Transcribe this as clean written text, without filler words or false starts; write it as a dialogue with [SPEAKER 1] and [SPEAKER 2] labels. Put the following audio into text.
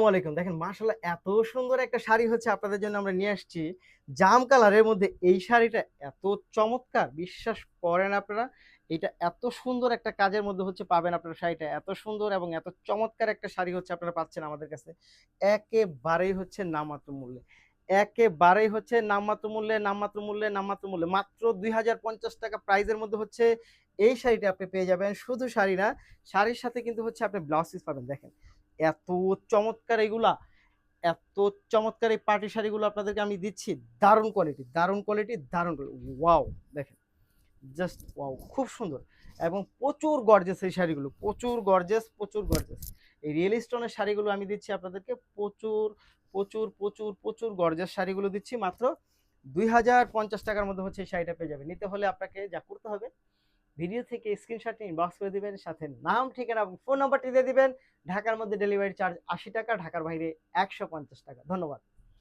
[SPEAKER 1] ওয়ালাইকুম। দেখেন মাশাআল্লাহ এত সুন্দর একটা শাড়ি হচ্ছে আপনাদের জন্য আমরা নিয়ে আসছি। জাম কালারের মধ্যে এই শাড়িটা এত চমৎকার, বিশ্বাস করেন আপনারা। এটা এত সুন্দর একটা কাজের মধ্যে হচ্ছে পাবেন আপনারা শাড়িটা। এত সুন্দর এবং এত চমৎকার একটা শাড়ি হচ্ছে আপনারা পাচ্ছেন আমাদের কাছে। একেবারেই হচ্ছে নামমাত্র মূল্যে। একেবারেই হচ্ছে নামমাত্র মূল্যে, নামমাত্র মূল্যে, নামমাত্র মূল্যে। মাত্র ৳২,০৫০ প্রাইজের মধ্যে হচ্ছে এই শাড়িটা আপনি পেয়ে যাবেন। শুধু শাড়ি না, শাড়ির সাথে কিন্তু হচ্ছে আপনি ব্লাউজ পিস পাবেন। দেখেন এত চমৎকার এগুলা, এত চমৎকার এই পার্টি শাড়িগুলো আপনাদেরকে আমি দিচ্ছি। দারুণ কোয়ালিটি, দারুণ কোয়ালিটি, দারুণ কোয়ালিটি। ওয়াও! দেখেন জাস্ট ওয়াও! খুব সুন্দর এবং প্রচুর গর্জিয়াস এই শাড়িগুলো। প্রচুর গর্জিয়াস, প্রচুর গর্জিয়াস। এই রিয়েল স্টোনের শাড়িগুলো আমি দিচ্ছি আপনাদেরকে প্রচুর, প্রচুর, প্রচুর, প্রচুর গর্জিয়াস শাড়িগুলো দিচ্ছি মাত্র ৳২,০৫০ র মধ্যে হচ্ছে এই শাড়িটা পেয়ে যাবেন। নিতে হলে আপনাকে যা করতে হবে ভিডিও থেকে স্ক্রিনশট নিয়ে ইনবক্স করে দিবেন, সাথে নাম, ঠিকানা এবং ফোন নাম্বারটি দিয়ে দিবেন। ঢাকার মধ্যে ডেলিভারি চার্জ ৳৮০, ঢাকার বাইরে ৳১৫০। ধন্যবাদ।